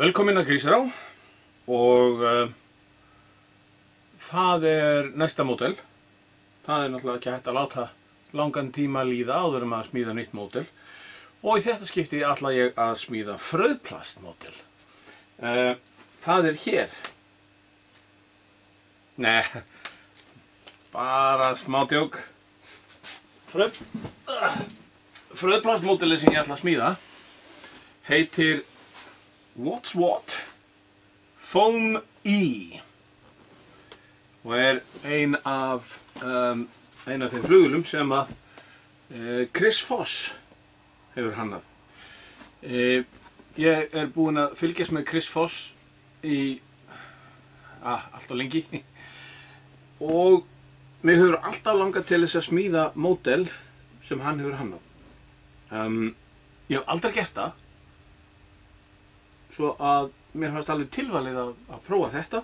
Velkomin að Grísará og það næsta módel. Það náttúrulega ekki hægt að láta langan tíma líða áður að smíða nýtt módel. Og í þetta skipti ætla ég að smíða frauðplastmódel. Það hér. Nei, bara smá djók. Frauðplastmódelið sem ég ætla að smíða heitir What's What Foam E og ein af þeim flugulum sem að Chris Foss hefur hannað. Ég búinn að fylgjast með Chris Foss í allt og lengi og mig hefur alltaf langað til þess að smíða módel sem hann hefur hannað. Ég hef aldrei gert það, svo að mér fannst alveg tilvalið að prófa þetta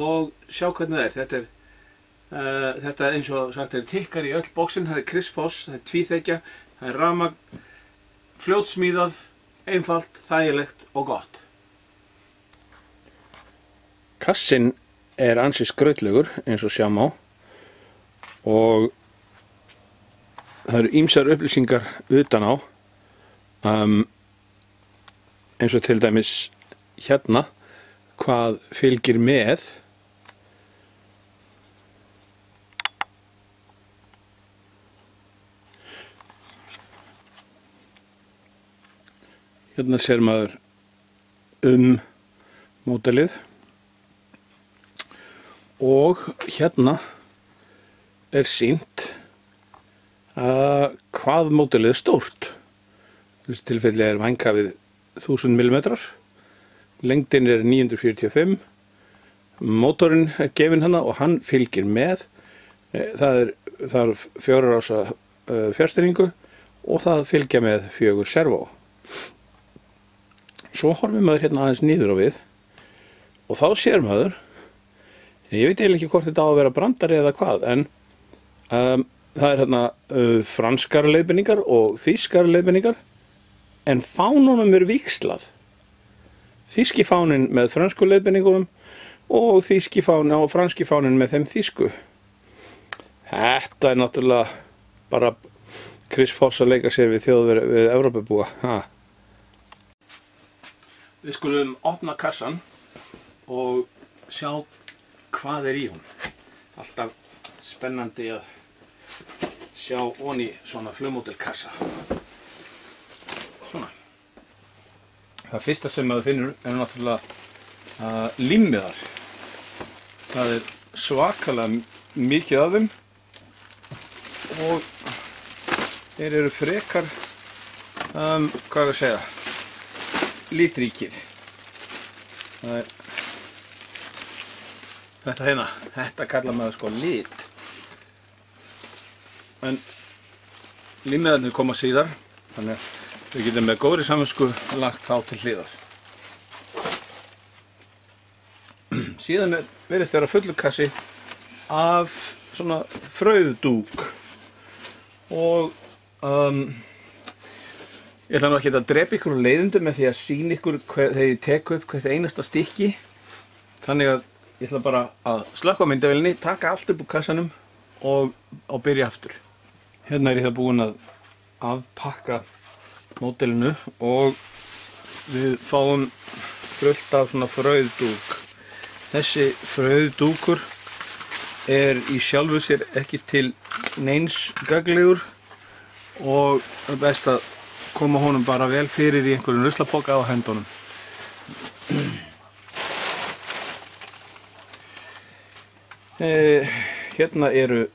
og sjá hvernig það er. Þetta eins og sagt tikkar í öll bóksin. Það Chris Foss, það tvíþekja, það rafmagn, fljótsmíðað, einfalt, þægilegt og gott. Kassinn ansi skrautlegur eins og sjá má og það eru ýmsar upplýsingar utan á. Eins og til dæmis hérna hvað fylgir með. Hérna sér maður módelið og hérna sýnt hvað módelið stórt. Í þessu tilfelli vænghafið 1000 mm, lengdin 945, mótorinn gefinn hana og hann fylgir með. Það er 4 ása fjárstýringu og það fylgja með 4 servó. Svo horfir maður hérna aðeins niður á við og þá sér maður, ég veit eiginlega ekki hvort þetta á að vera brandari eða hvað, en það hérna franskar leiðbeiningar og þýskar leiðbeiningar. En fánunum víxlað. Þýski fáninn með frönsku leiðbeiningunum og þýski fáninn og franski fáninn með þeim þýsku. Þetta náttúrulega bara Chris Foss að leika sér við við Evrópubúa. Við skulum opna kassan og sjá hvað í hún. Alltaf spennandi að sjá onni svona flugmódelkassa. Svona. Það fyrsta sem maður finnur náttúrulega límmiðar. Það svakalega mikið af þeim og þeir eru frekar, hvað ég að segja, litríkir. Þetta hérna, þetta kallar maður sko lit. En límmiðarnir koma síðar, þannig að við getum með góðri samvisku lagt þá til hliðar. Síðan virðist vera fullur kassi af svona frauðdúk og ég ætla nú ekki að drepa ykkur á leiðindum með því að sýna ykkur þegar ég tek upp hvert einasta stykki. Þannig að ég ætla bara að slökkva myndavélinni, taka allt upp úr kassanum og byrja aftur. Hérna ég það búinn að afpakka módelinu og við fáum fullt af svona frauðdúk. Þessi frauðdúkur í sjálfu sér ekki til neins gagnlegur og það er best að koma honum bara vel fyrir í einhverjum ruslapoka á hendunum. Hérna eru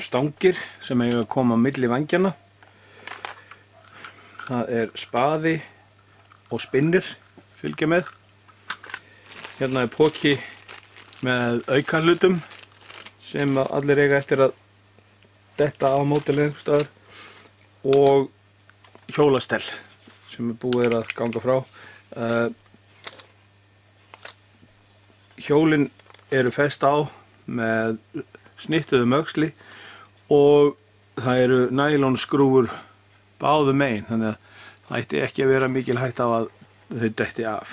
stangir sem eiga að koma milli vangjana. Það spaði og spinnir fylgja með. Hérna poki með aukahlutum sem allir eiga eftir að detta á módelið einhvers staðar og hjólastell sem búið að ganga frá. Hjólin eru fest á með snittuðum öxli og það eru nælonskrúfur báðum megin, þannig að Það ætti ekki að vera mikil hætta á að þau detti af.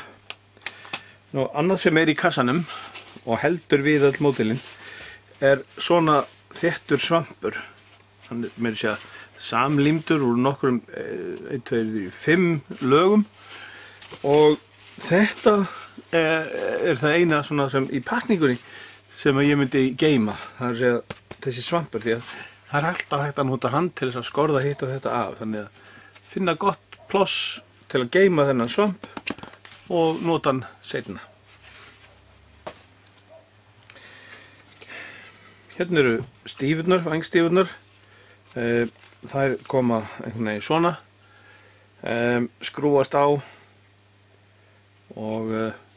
Nú, annað sem í kassanum og heldur við öll módelin svona þéttur svampur. Hann meira að segja samlímdur úr nokkrum 1, 2, 3, 5 lögum og þetta það eina svona sem í pakningunni sem ég myndi geyma. Það að segja þessi svampur því að það alltaf hægt að nota hann til þess að skorða hitt og þetta af. Þannig að finna gott pláss til að geyma þennan svamp og nota hann seinna. Hérna eru stífurnar, vængstífurnar. Þær koma einhvern veginn svona, skrúast á og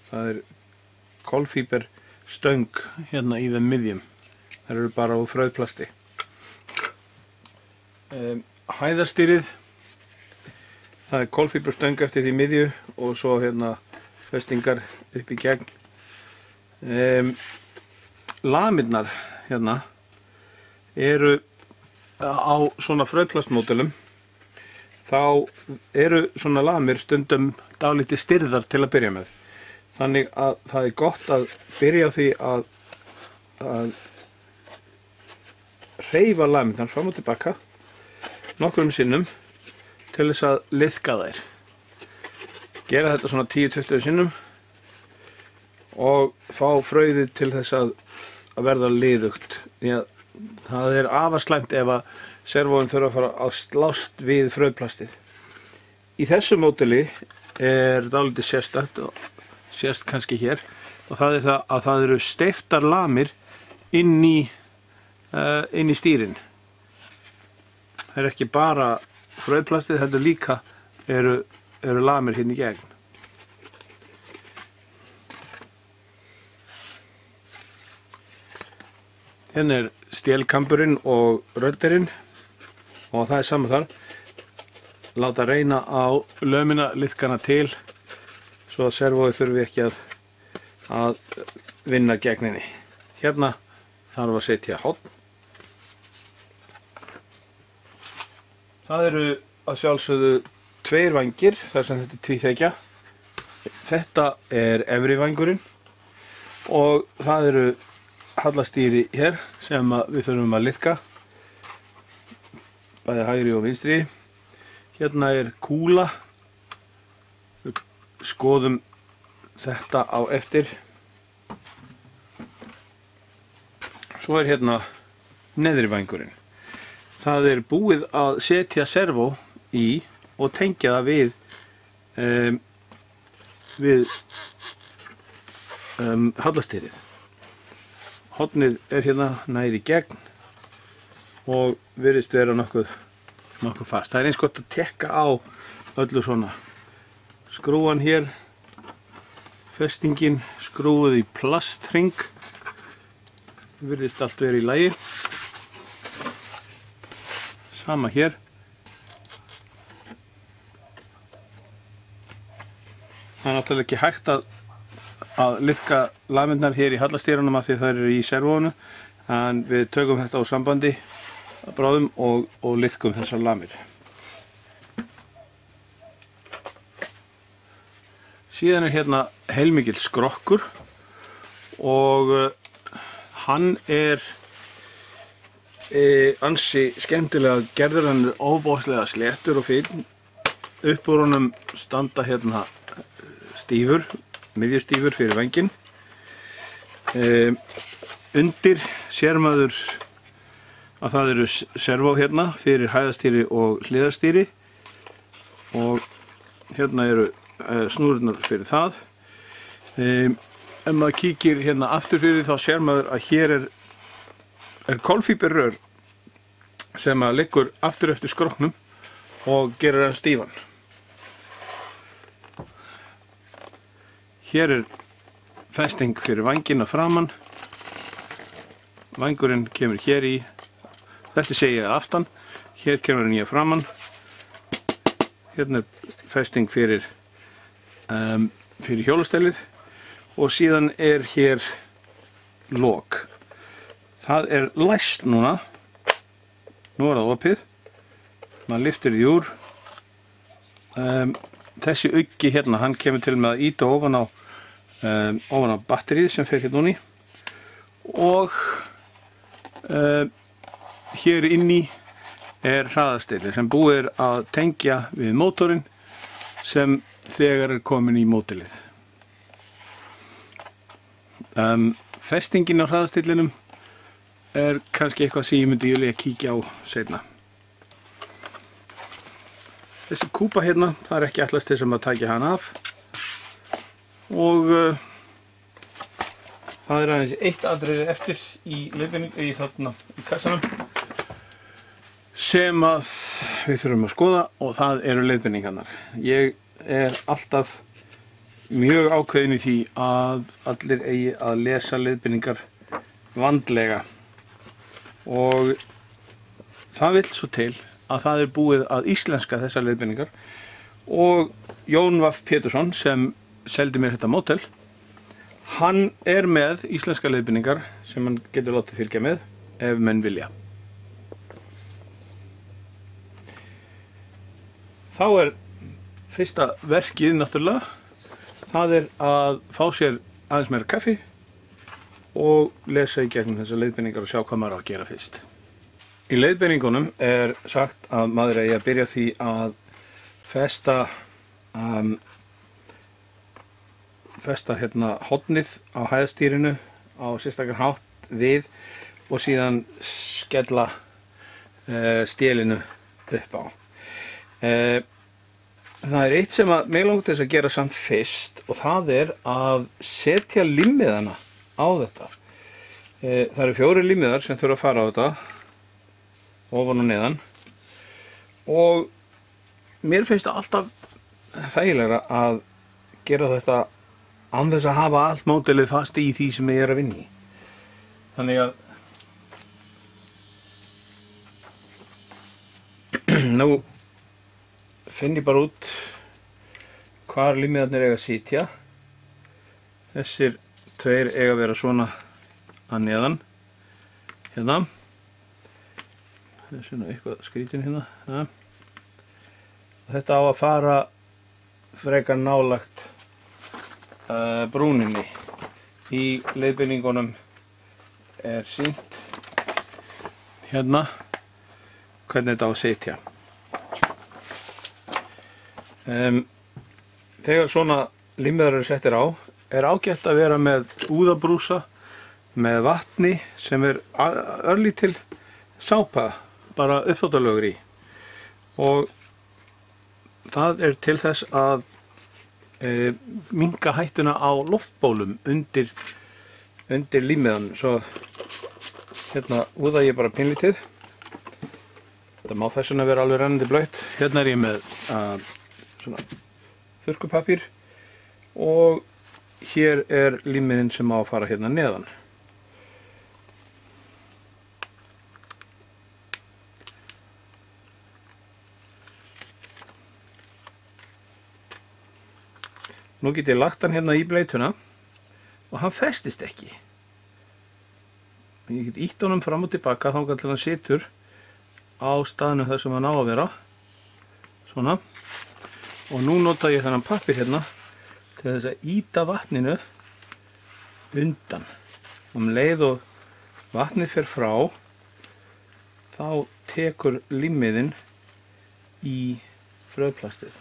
það kolfíber stöng hérna í þeim miðjum. Þær eru bara úr frauðplasti. Hæðarstýrið, það kolfíberstöng eftir því miðju og svo hérna festingar upp í gegn. Lamirnar hérna eru á svona frauðplastmódelum, þá eru svona lamir stundum dálítið stirðar til að byrja með. Þannig að það gott að byrja á því að hreyfa lamirnar fram og tilbaka nokkrum sinnum til þess að liðka þær. Gera þetta svona 10-20 sinnum og fá frauðið til þess að verða liðugt. Því að það afar slæmt ef að servóin þurfa að fara að slást við frauðplastið. Í þessu módeli dálítið sérstakt og sést kannski hér og það það að það eru steyptar lamir inn í stýrin. Það ekki bara frauðplastið, heldur líka eru lamir hérna í gegn. Hérna stélkamburinn og rödderinn og það sama þar. Láta reyna á lömina, liðkana til svo að servóið þurfi ekki að vinna gegn henni. Hérna þarf að setja horn. Það eru að sjálfsögðu 2 vængir þar sem þetta tvíþekja. Þetta efri vængurinn og það eru hallastýri hér sem við þurfum að liðka, bæði hægri og vinstri. Hérna kúla, við skoðum þetta á eftir. Svo hérna neðri vængurinn. Það búið að setja servó í og tengja það við hallastýrið. Hornið hérna nær í gegn og virðist vera nokkuð fast. Það eins gott að tekka á öllu svona. Skrúan hér, festingin skrúið í plastring. Virðist allt vera í lagi. Sama hér. Það náttúrulega ekki hægt að liðka lamirnar hér í hallastýrunum af því þær eru í servónu, en við tökum þetta á sambandi bráðum og liðkum þessar lamir. Síðan hérna heilmikill skrokkur og hann ansi skemmtilega gerður. Hann óbóðslega sléttur og fínn. Upp úr honum standa hérna stífur, miðjustífur fyrir vænginn. Undir sér maður að það eru servó hérna fyrir hæðastýri og hliðarstýri og hérna eru snúrurnar fyrir það. Ef maður kíkir hérna aftur fyrir þá sér maður að hér kolfíberrör sem liggur aftur eftir skroknum og gerir hann stífan. Hér festing fyrir vænginn að framan. Vængurinn kemur hér í. Þetta sé ég aftan. Hér kemur hann í að framan. Hérna festing fyrir hjólastellið og síðan hér lok. Það læst núna. Nú það opið. Maður lyftir því úr Þessi uggi hérna, hann kemur til með að ýta ofan á batterið sem fer hérna í og hér inni er hraðastýri sem búið er að tengja við mótorinn sem þegar er komin í mótilið. Festingin á hraðastýrlinum er kannski eitthvað sem ég myndi vilja kíkja á seinna. Þessi kúpa hérna, það er ekki ætlast til sem að taka hann af og það er aðeins eitt atriði eftir í kassanum sem að við þurfum að skoða og það eru leiðbeiningarnar. Ég er alltaf mjög ákveðin í því að allir eigi að lesa leiðbeiningar vandlega og það vill svo til að það er búið að íslenska þessar leiðbeiningar og Jón Vaff Pétursson sem seldi mér þetta mótel, hann er með íslenska leiðbeiningar sem hann getur látið fylgja með ef menn vilja. Þá er fyrsta verkið náttúrulega, það er að fá sér aðeins meira kaffi og lesa í gegnum þessar leiðbeiningar og sjá hvað maður á að gera fyrst. Í leiðbeiningunum er sagt að maður eigi að byrja því að festa hérna hornið á hæðastýrinu á sérstakar hátt við og síðan skella stélinu upp á. Það er eitt sem að mig langar til þess að gera samt fyrst og það er að setja límmiðana á þetta. Það eru 4 límmiðar sem þurfa að fara á þetta ofan og neðan og mér finnst það alltaf þægilegra að gera þetta án þess að hafa allt módelið fast í því sem ég er að vinna í. Þannig að nú finn ég bara út hvar límiðarnir eiga að sitja. Þessir 2 eiga að vera svona að neðan hérna. Það er svona eitthvað skrítin hérna. Ja. Þetta á að fara frekar nálagt brúninni. Í leiðbeiningunum er sýnt hérna hvernig þetta á að sitja. Þegar svona límiðar eru settir á, er ágætt að vera með úðabrúsa með vatni sem er örlítil sápa, bara uppþvottalögur í. Og það er til þess að minnka hættuna á loftbólum undir límiðan. Svo hérna úða ég bara pínlítið. Þetta má þess vegna vera alveg rennandi blautt. Hérna er ég með svona þurrkupapír og hér er límiðin sem á að fara hérna neðan. Nú get ég lagt hann hérna í bleituna og hann festist ekki. Ég get ítt honum fram og tilbaka þangað til hann situr á staðnum þar sem hann á að vera. Svona. Og nú nota ég þennan pappír hérna til þess að ýta vatninu undan. Um leið og vatnið fer frá, þá tekur límiðin í fröplastið.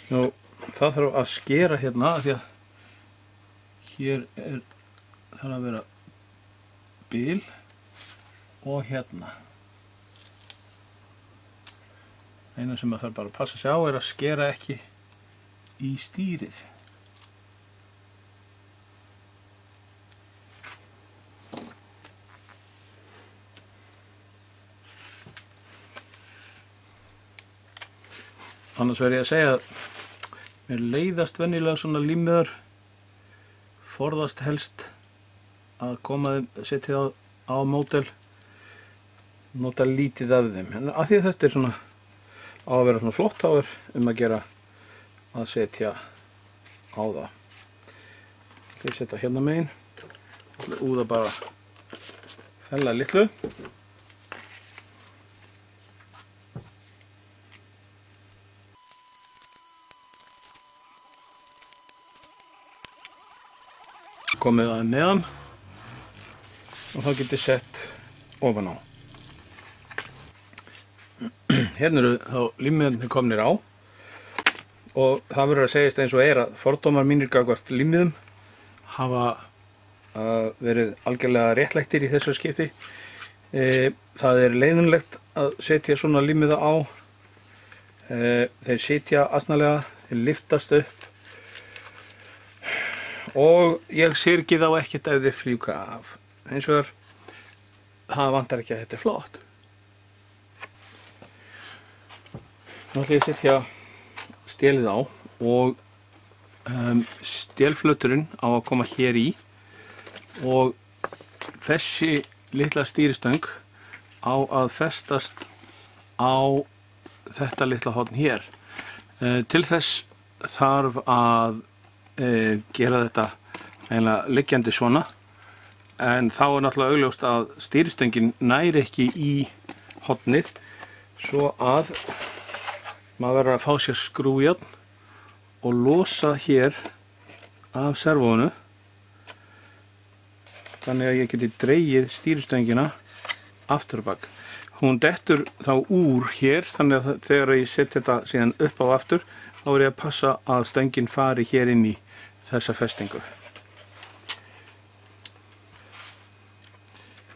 Nú, það þarf að skera hérna af því að hér þarf að vera bil og hérna. Eina sem maður þarf bara að passa sig á er að skera ekki í stýrið. annars verð ég að segja að mér leiðast venjulega svona límmiðar, forðast helst að koma þeim, setja á módel, nota lítið af þeim. En að því að þetta svona á að vera svona flott, þá að gera að setja á það. Þeir setja hérna megin, úða bara fella litlu. Komið að neðan og þá getið sett ofan á. Hérna eru þá límmiðarnir komnir á og það verður að segjast eins og að fordómar mínir gagnvart límmiðum hafa verið algjörlega réttlættir í þessu skipti. Það leiðinlegt að setja svona límmiða á. Þeir sitja asnalega, þeir liftast upp og ég syrgi þá ekkert ef þeir fljúka af. Eins og það vantar ekki að þetta flott. Nú ætla ég að setja stélið á og stélflöturinn á að koma hér í og þessi litla stýristöng á að festast á þetta litla horn hér. Til þess þarf að gera þetta eiginlega liggjandi svona, en þá náttúrulega augljóst að stýristöngin nær ekki í hornið, svo að maður verður að fá sér skrújárn og losa hér af servóinu þannig að ég geti dregið stýristöngina aftur á bak. Hún dettur þá úr hér, þannig að þegar ég set þetta síðan upp á aftur þá er ég að passa að stöngin fari hér inn í þessa festingu.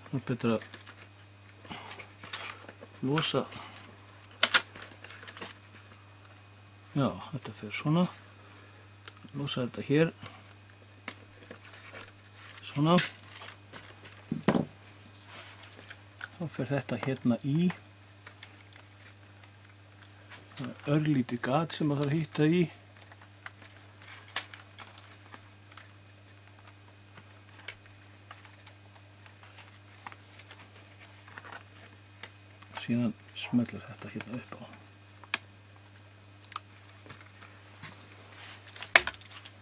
Það er betra að losa. Já, þetta fer svona. Losa þetta hér. Svona. Þá fer þetta hérna í. Það er örlítið gat sem maður þarf að hitta í. Síðan smellir þetta hérna upp á.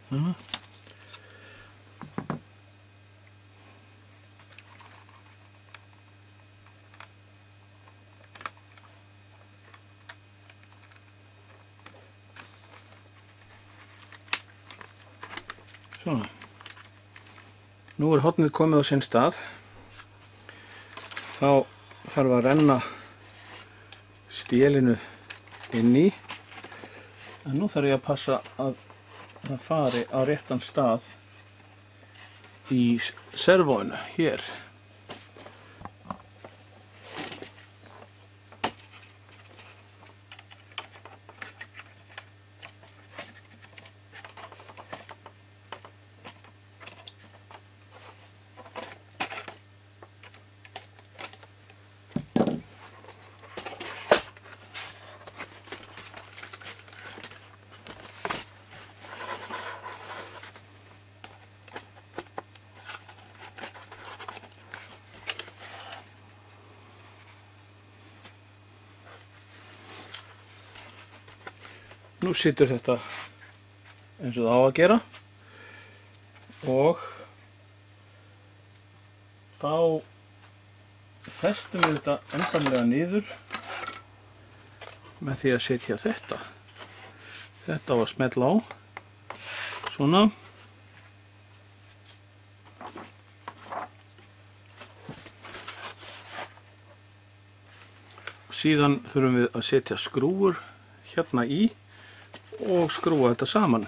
Svona. Svona. Nú er hornið komið á sinn stað. Þá þarf að renna stélinu inn í, en nú þarf ég að passa að það fari á réttan stað í servóinu hér. Nú situr þetta eins og það á að gera og þá festum við þetta endanlega niður með því að setja þetta. Þetta á að smella á, svona. Síðan þurfum við að setja skrúfur hérna í og skrúa þetta saman.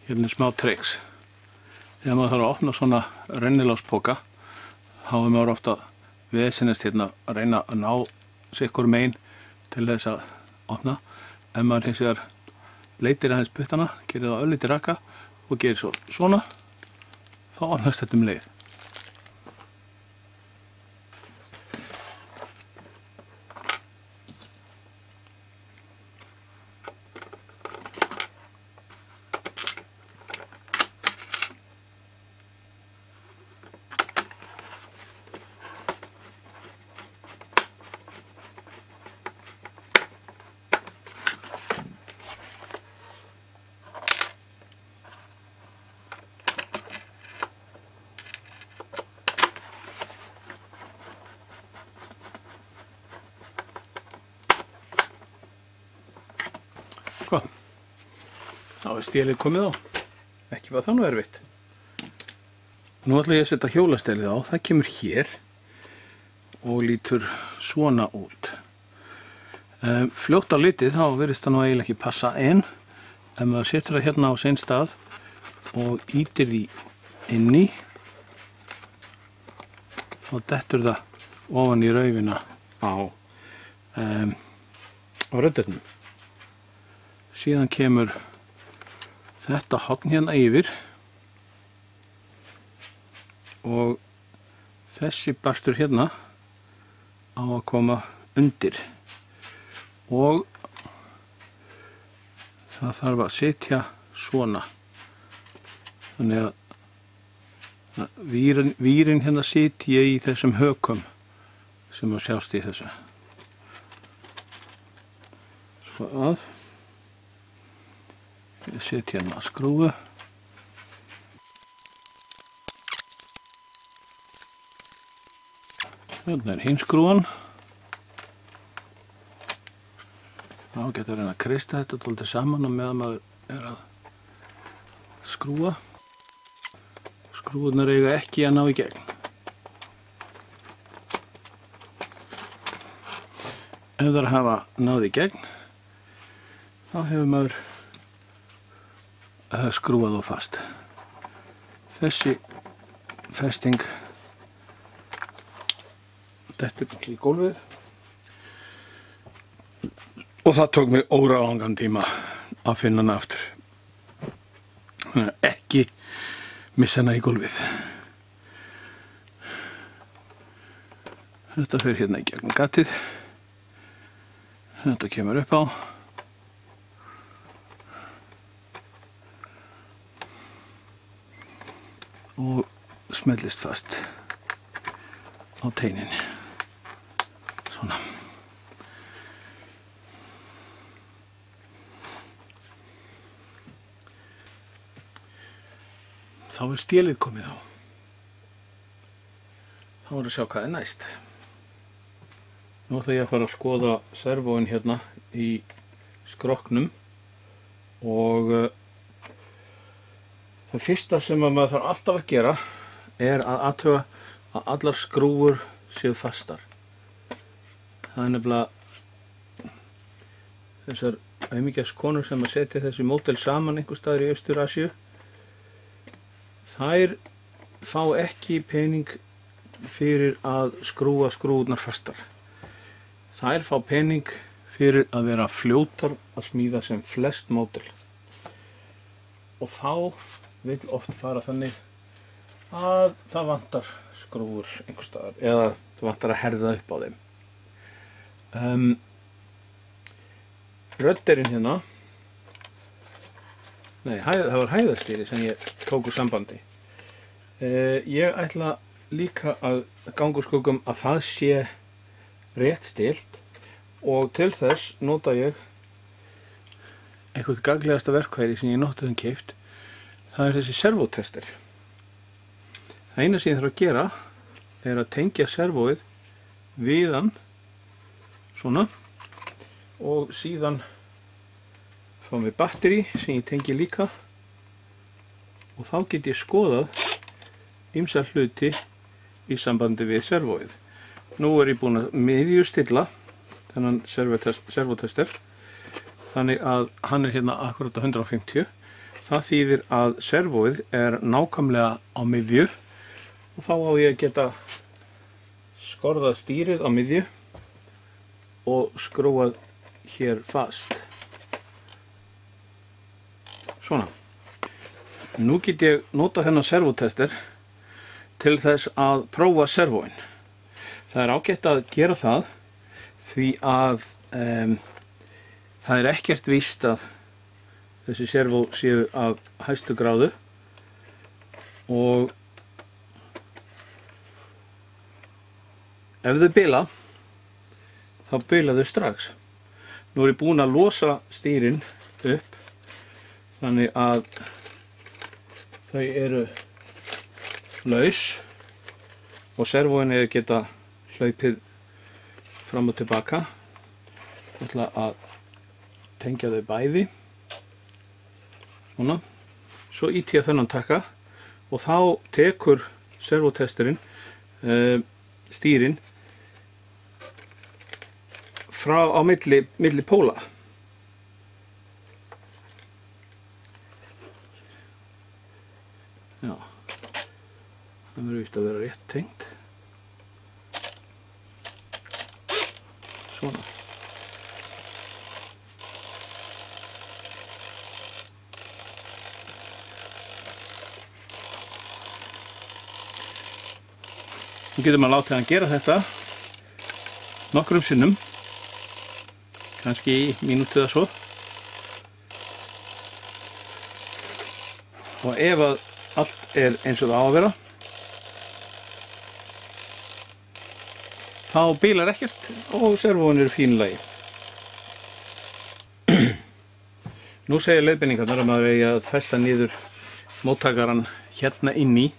Hérna er smá triks. Þegar maður þarf að opna svona renniláspóka, þá er maður ofta vesenast hérna að reyna að ná sikkur megin til þess að opna. Ef maður hins vegar Leitir aðeins puttana, gerir það örlítið raka og gerir svo svona, þá opnast þetta leið. Hvað? Þá stélið komið á. Ekki var það nú erfitt. Nú ætla ég að setja hjólastélið á. Það kemur hér og lítur svona út. Fljótt á litið þá virðist það nú eiginlega ekki passa en ef maður setur það hérna á sinn stað og ýtir því inni þá dettur það ofan í raufina á röddunum. Síðan kemur þetta horn hérna yfir og þessi barstur hérna á að koma undir og það þarf að setja svona þannig að vírin hérna sitja í þessum hökum sem að sjást í þessu. Svo að ég setja hérna skrúfu. Hérna hinn skrúfan. Þá getur reyna að kreista þetta dálítið saman og meðan maður að skrúfa. Skrúfurnar eiga ekki að ná í gegn. Ef þær hafa náð í gegn, þá hefur maður skrúfað og fast. Þessi festing dettur í gólfið og það tók mig óralangan tíma að finna hana aftur. Ekki missa hana í gólfið. Þetta fer hérna í gegnum gatið. Þetta kemur upp á. Og smellist fast á teinin. Svona. Þá stélið komið á. Þá að sjá hvað næst. Nú ætla ég að fara að skoða servóin hérna í skrokknum og það fyrsta sem maður þarf alltaf að gera að athuga að allar skrúfur séu fastar. Það nefnilega þessar auðmýkjaskonur sem að setja þessi módel saman einhver staðar í Austur-Asíu, þær fá ekki pening fyrir að skrúfa skrúfurnar fastar. Þær fá pening fyrir að vera fljótar að smíða sem flest módel. Og þá vill oft fara þannig að það vantar skrúfur einhvers staðar eða það vantar að herða upp á þeim. Rödderinn hérna, nei, það var hæðastýri sem ég tók úr sambandi. Ég ætla líka að ganga úr skuggum að það sé rétt stilt og til þess nota ég eitthvað gagnlegasta verkfæri sem ég nokkuð keypt. Það er þessi servotester. Það eina sem ég þarf að gera er að tengja servóið við hann svona og síðan fáum við batteri sem ég tengi líka og þá get ég skoðað ýmsa hluti í sambandi við servóið. Nú er ég búinn að miðjustilla þennan servotester þannig að hann er hérna akkurat á 150. Það þýðir að servóið er nákvæmlega á miðju og þá á ég að geta skorðað stýrið á miðju og skrúað hér fast. Svona. Nú get ég nota þennan servotester til þess að prófa servoinn. Það er ágætt að gera það því að það er ekkert víst að þessi servo séu af hæstu gráðu og ef þau bila þá bila þau strax. Nú er ég búinn að losa stýrin upp þannig að þau eru laus og servoinn geta hlaupið fram og tilbaka. Ég ætla að tengja þau bæði svona. Svo ýti ég þennan takka og þá tekur servotesturinn stýrin frá á milli póla. Já, það verður víst að vera rétt tengt. Svona. Nú getur maður látið hann gera þetta nokkrum sinnum, kannski í mínútu eða svo. Og ef að allt er eins og það á að vera, þá bilar ekkert og servoinn er fínlagi. Nú segir leiðbeiningarnar að maður eigi að festa niður móttakarann hérna inni.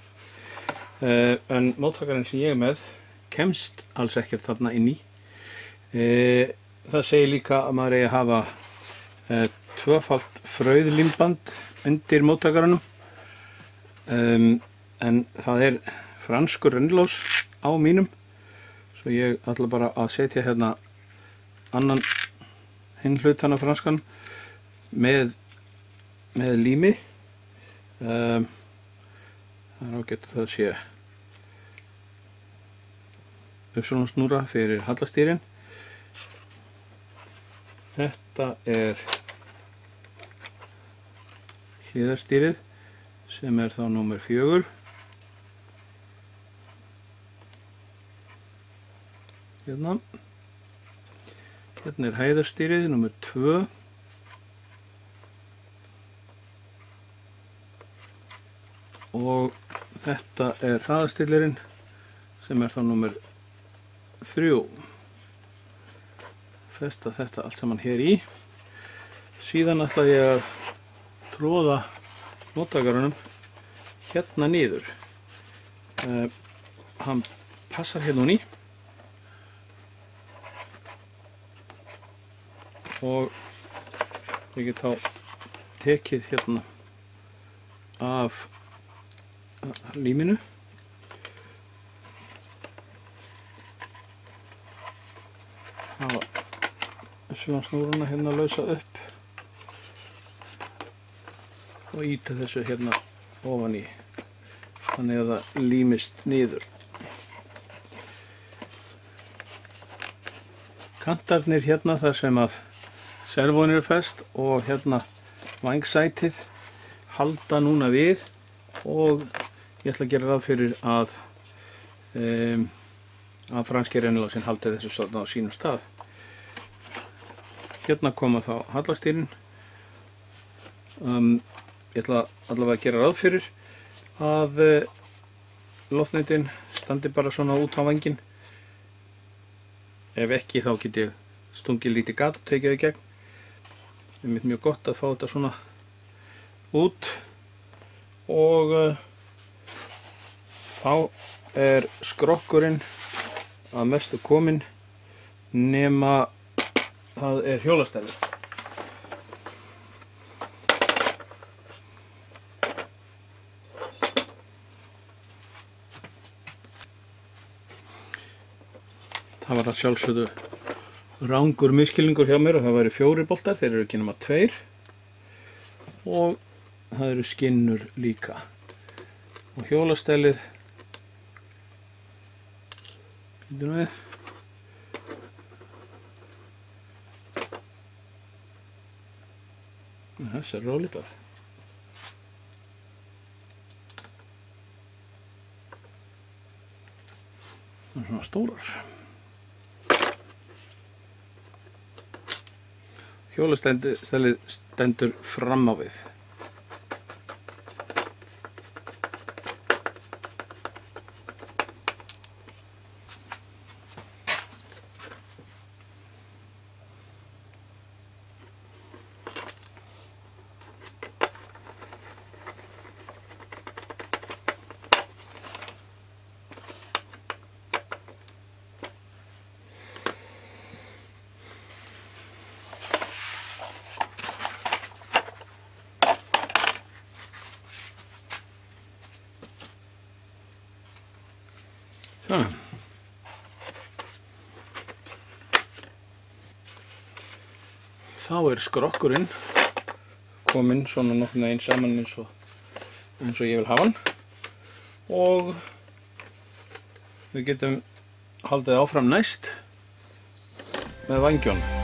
En móttakarinn sem ég er með kemst alls ekkert þarna inni. Það segir líka að maður eigi að hafa tvöfalt frauðlímband undir móttakaranum. En það er franskur rennilás á mínum, svo ég ætla bara að setja hérna annan hinn hlutan af franskan með lími. Það er ágætt að það sé svona snúra fyrir hallastýrin. Þetta er hliðarstýrið sem er þá númer 4. Hérna er hæðarstýrið númer 2. Og þetta er hraðastýrinn sem er þá númer 3. Festa þetta allt saman hér í. Síðan ætla ég að tróða móttakarunum hérna niður. Hann passar hérna í og ég get þá tekið hérna af líminu. Hafa svona snúruna hérna að lausa upp og ýta þessu hérna ofan í þannig að það límist niður. Kantarnir hérna þar sem að servoinn er fest og hérna vængsætið halda núna við og ég ætla að gera ráð fyrir að franski rennilásin haldi þessu á sínum stað. Hérna koma þá hallastýrin. Ég ætla allavega að gera ráð fyrir að loftnetin standi bara svona út á vænginn. Ef ekki þá get ég stungið lítið gat og tekið það í gegn. Það er mjög gott að fá þetta svona út og þá er skrokkurinn að mestu kominn nema það er hjólastælið. Það var að sjálfsögðu rangur misskilningur hjá mér og það væri 4 boltar, þeir eru ekki nema 2 og það eru skinnur líka. Og hjólastælið býtum við. Þess er rólítið. Svona stórar. Hjólastellið stendur fram á við. Svona. Þá skrokkurinn kominn svona nokkurn veginn saman eins og ég vil hafa hann og við getum haldið áfram næst með vængjunum.